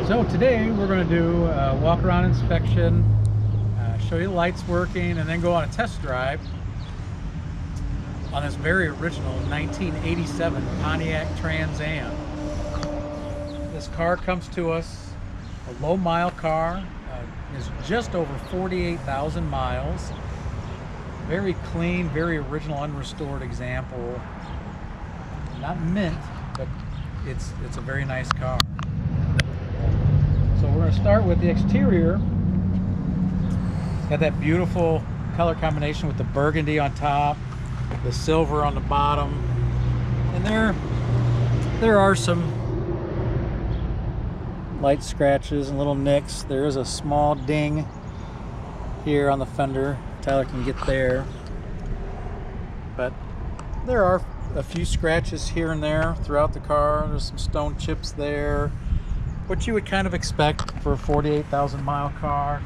So today we're going to do a walk around inspection, show you the lights working, and then go on a test drive on this very original 1987 Pontiac Trans Am. This car comes to us, a low mile car, is just over 48,000 miles. Very clean, very original, unrestored example. Not mint, but it's a very nice car. So we're going to start with the exterior. Got that beautiful color combination with the burgundy on top, the silver on the bottom, and there are some light scratches and little nicks. There is a small ding here on the fender. Tyler can get there, but there are a few scratches here and there throughout the car. There's some stone chips there, what you would kind of expect for a 48,000 mile car.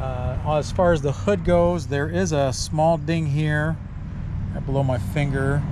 As far as the hood goes, there is a small ding here right below my finger,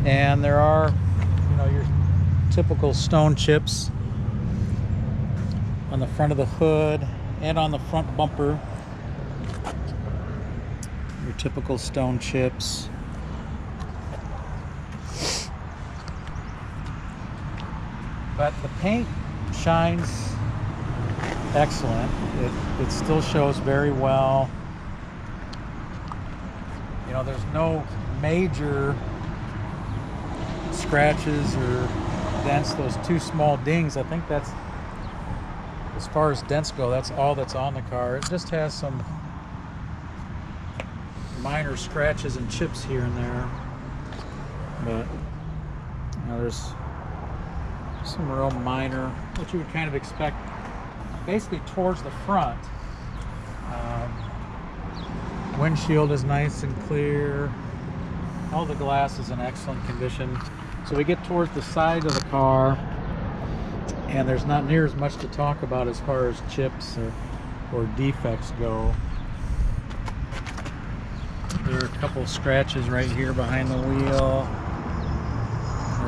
and there are, your typical stone chips on the front of the hood and on the front bumper. Your typical stone chips. But the paint shines excellent. It still shows very well. There's no major scratches or dents. Those two small dings, I think that's, as far as dents go, that's all that's on the car. It just has some minor scratches and chips here and there, but there's some real minor, what you would kind of expect, basically towards the front. Windshield is nice and clear. All the glass is in excellent condition. So we get towards the side of the car, and there's not near as much to talk about as far as chips or defects go. There are a couple scratches right here behind the wheel.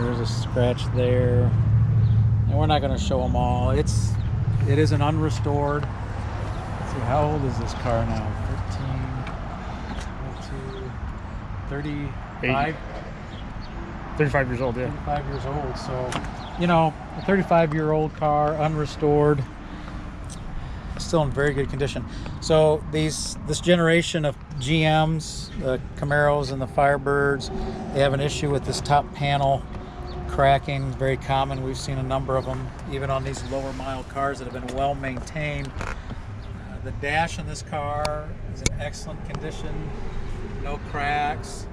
There's a scratch there. And we're not going to show them all. It is an unrestored. Let's see, how old is this car now? 35? 35 years old, yeah. 35 years old. So, a 35-year-old car, unrestored, still in very good condition. So this generation of GMs, the Camaros and the Firebirds, they have an issue with this top panel cracking. Very common. We've seen a number of them even on these lower mile cars that have been well maintained. The dash in this car is in excellent condition, no cracks.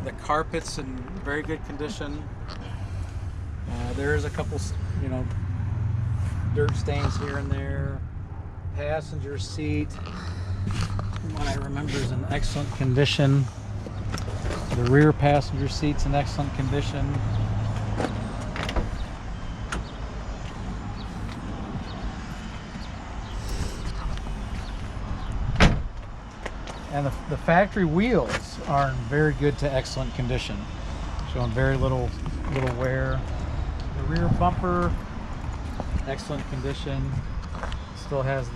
The carpet's in very good condition. There's a couple dirt stains here and there. Passenger seat, from what I remember, is in excellent condition. The rear passenger seat's in excellent condition. And the factory wheels are in very good to excellent condition, showing very little wear. The rear bumper, excellent condition. Still has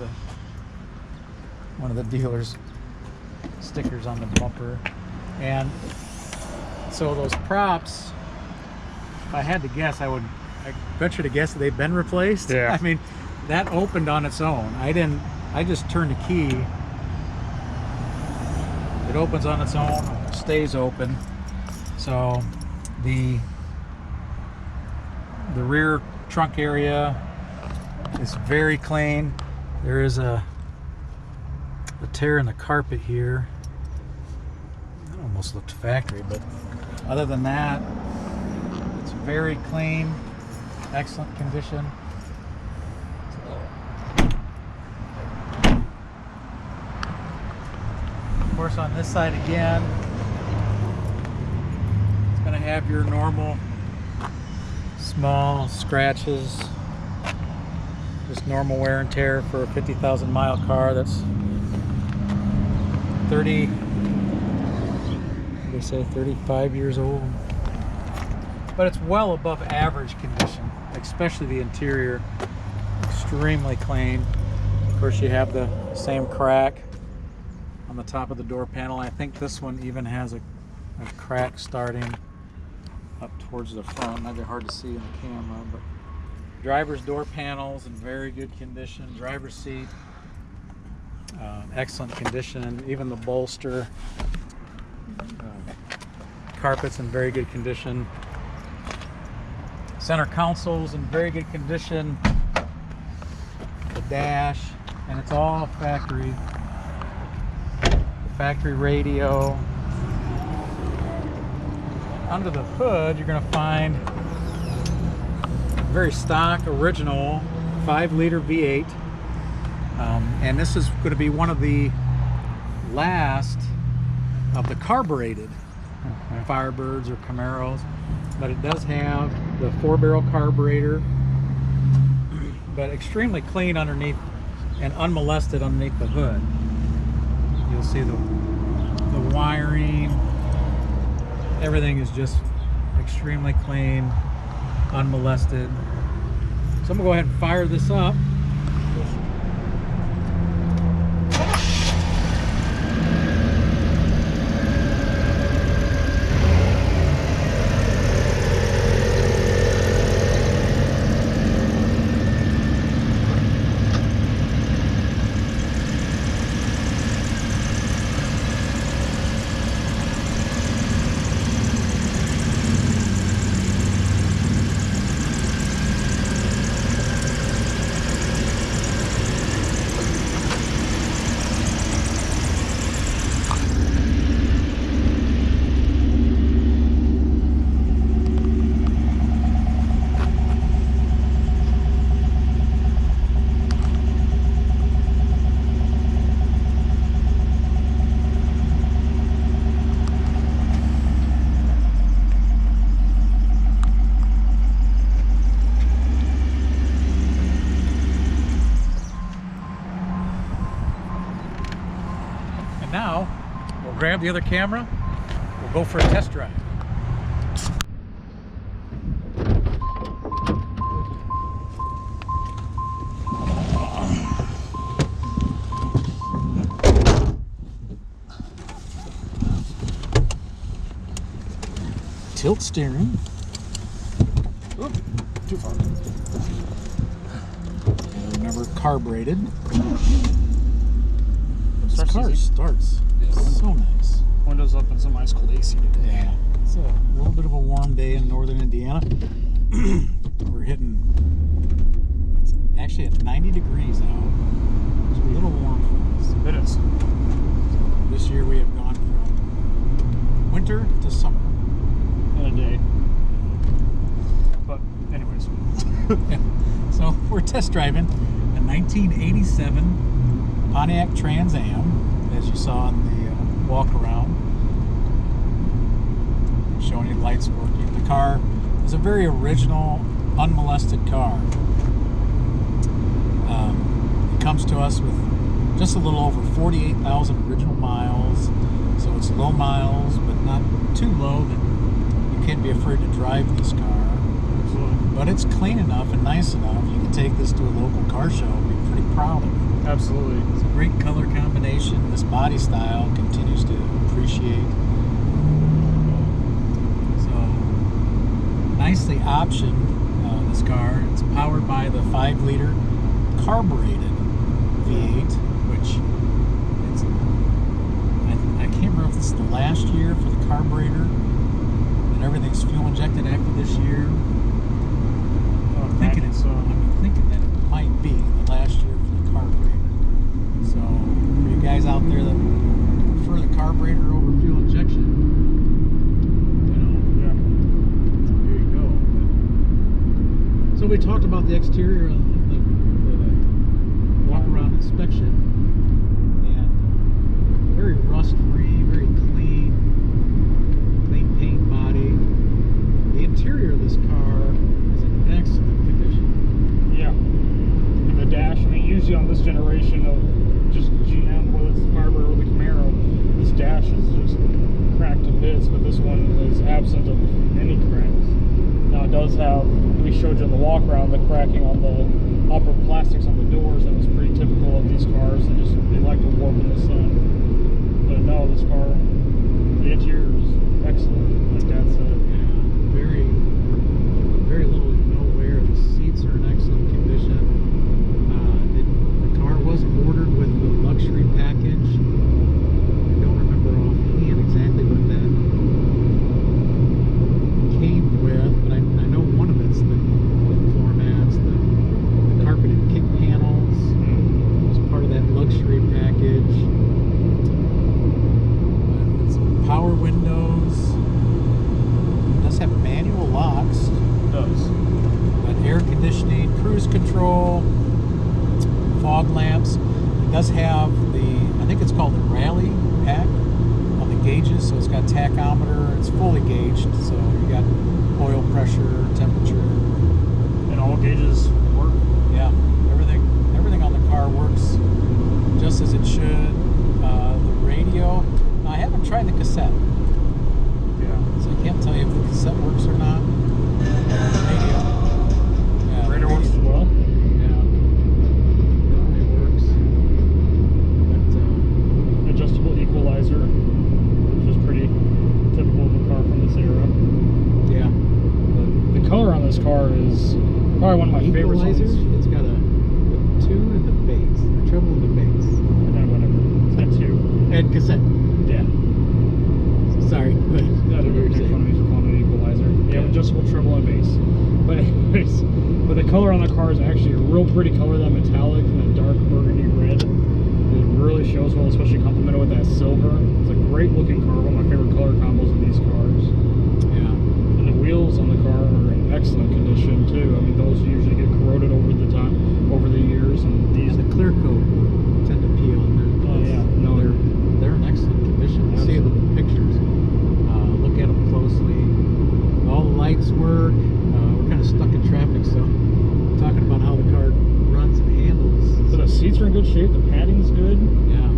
one of the dealer's stickers on the bumper. And so those props, if I had to guess, I venture to guess that they've been replaced. Yeah. I mean, that opened on its own. I just turned the key. It opens on its own, stays open. So the rear trunk area is very clean. There is a tear in the carpet here. That almost looked factory, but other than that, it's very clean, excellent condition. Of course, on this side again, it's going to have your normal small scratches, just normal wear and tear for a 50,000 mile car that's 35 years old. But it's well above average condition. especially the interior, extremely clean. Of course, you have the same crack on the top of the door panel. I think this one even has a crack starting up towards the front. Might be hard to see in the camera, but driver's door panels in very good condition. Driver's seat, excellent condition. Even the bolster, carpets in very good condition. Center consoles in very good condition. The dash, and it's all factory. The factory radio. Under the hood, you're going to find a very stock, original 5-liter V8. And this is going to be one of the last of the carbureted Firebirds or Camaros. But it does have the 4-barrel carburetor, but extremely clean underneath and unmolested underneath the hood. You'll see the wiring. Everything is just extremely clean, unmolested. So I'm gonna go ahead and fire this up. Now, we'll grab the other camera, we'll go for a test drive. Tilt steering. Oop, too far. And remember, carbureted. This car starts so nice. Windows up and some ice cold AC today. Yeah, it's a little bit of a warm day in northern Indiana. We're hitting, it's actually at 90 degrees out. It's a little warm for us. It is. So this year we have gone from winter to summer. In a day. But anyways. Yeah. So we're test driving a 1987 Pontiac Trans Am, as you saw in the walk around, showing you lights working. The car is a very original, unmolested car. It comes to us with just a little over 48,000 original miles, so it's low miles, but not too low that you can't be afraid to drive this car. Absolutely. But it's clean enough and nice enough. You can take this to a local car show and be pretty proud of it. Absolutely. It's a great color combination. This body style continues to appreciate. So, nicely optioned, this car. It's powered by the 5-liter carbureted V8, which it's, I can't remember if this is the last year for the carburetor, and everything's fuel injected after this year. I'm thinking that it might be the last year for the carburetor. So, for you guys out there that prefer the carburetor over fuel injection, Yeah. there you go. So we talked about the exterior of the walk-around inspection, and very rust-free, very clean paint body. The interior of this car is in excellent condition. Yeah. And the dash, I mean, usually on this generation of just GM, whether it's the Firebird or the Camaro, this dash is just cracked to bits, but this one is absent of any cracks. Now it does have, we showed showed you on the walk around, the cracking on the upper plastics on the doors. That was pretty typical of these cars. They like to warp in the sun. But no, this car, the interior is excellent. Like Dad said. Very, very little to no wear. The seats are in excellent condition. The car was ordered with the luxury package. I don't remember offhand exactly what that came with, but I know one of it's the floor mats, the carpeted kick panels. Was part of that luxury package. It's power windows. It does have manual locks. It does. But air conditioning, cruise control, fog lamps. It does have I think it's called the rally pack on the gauges, so it's got tachometer. It's fully gauged, so you got oil pressure, temperature, And all gauges work. yeah, everything on the car works just as it should. The radio, I haven't tried the cassette, Yeah. so I can't tell you if the cassette works or not. Radio, yeah, Radio works as well. yeah, it works. But Adjustable equalizer, which is pretty typical of a car from this era. yeah, But the color on this car is probably one of my favorites. equalizer. It's got a tune and the bass, the treble and the bass, Whatever. It's got two. and cassette. Yeah. Sorry, go ahead. Yeah, they're very big fun of me for calling it an equalizer. You have adjustable treble and bass. But anyways, but the color on the car is actually a real pretty color, that metallic and that dark burgundy red. It really shows well, especially complemented with that silver. It's a great looking car, one of my favorite color combos of these cars. Yeah. And the wheels on the car are in excellent condition too. I mean, those usually get corroded over the years, and these The clear coat tend to peel, and Oh, yeah. No, they're in excellent condition. You see the pictures. Look at them closely. All the lights work. We're kind of stuck in traffic, so talking about how the car runs and handles. So the seats are in good shape. The padding's good. Yeah.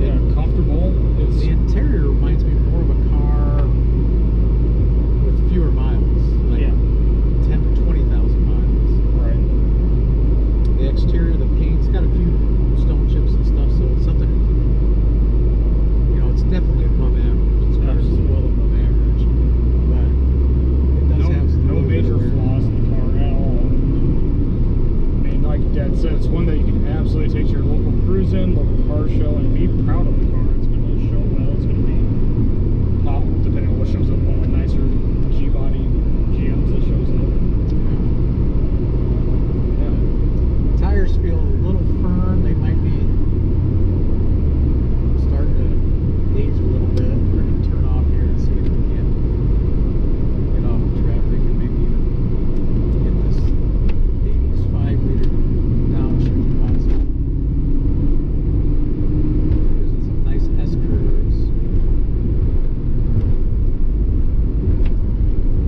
Yeah, comfortable. It's The interior reminds me more of a car with fewer miles, like Yeah. 10 to 20,000 miles. right. The exterior, the paint's got a few stone chips and stuff, so it's something, it's definitely above average. This car is well above average, but it does have some No little bit major of wear. flaws in the car at all. I mean, like Dad said, it's one that you can absolutely take to your local cruise in, local car show, and be proud of the car. It's going to show well. It's going to be pop, depending on what shows up on the nicer G-body GMs that shows up. Yeah. Tires feel a little firm. They might be starting to age a little bit. We're going to turn off here and see if we can get off the traffic and maybe get this 80s 5-liter downshift console. There's some nice S curves.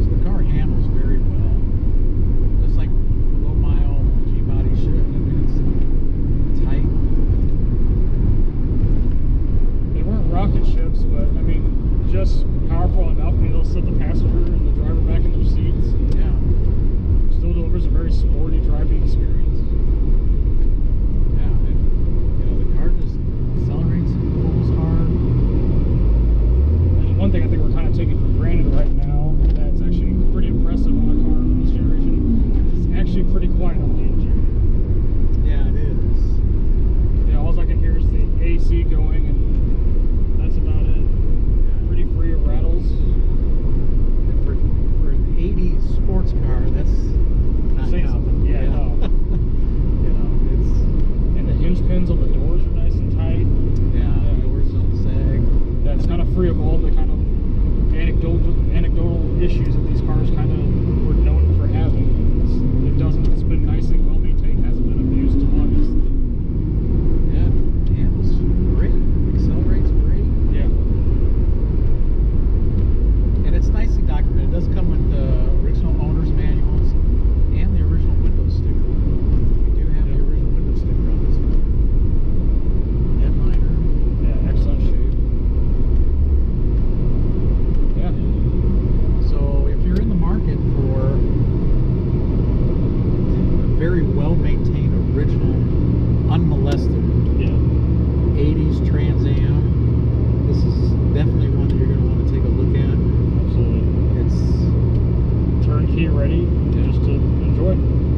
So the car handles very well, just like low mile G-body should. I mean, it's tight. They weren't rocket ships, but I mean, just powerful enough. I mean, they'll set the passenger and the driver back in their seats. Yeah. Still delivers a very sporty driving experience. Yeah, and the car just accelerates and pulls hard. And one thing I think we're kind of taking for granted right now that's actually pretty impressive on a car from this generation is it's actually pretty quiet on the engine. Yeah, it is. Yeah, all I can hear is the AC going, and that's about it. Pretty free of rattles. And for an 80s sports car, that's not Saying common. something. Yeah, no. It's And the hinge pins on the doors are nice and tight. the doors don't sag. Yeah, it's kind of free of all the kind of anecdotal issues that these cars kind of were known for having. It's been nicely well maintained, hasn't been abused, obviously. Yeah, it handles great. very well maintained, original, unmolested. Yeah. 80s Trans Am. This is definitely one that you're going to want to take a look at. Absolutely. It's turnkey ready, just to enjoy.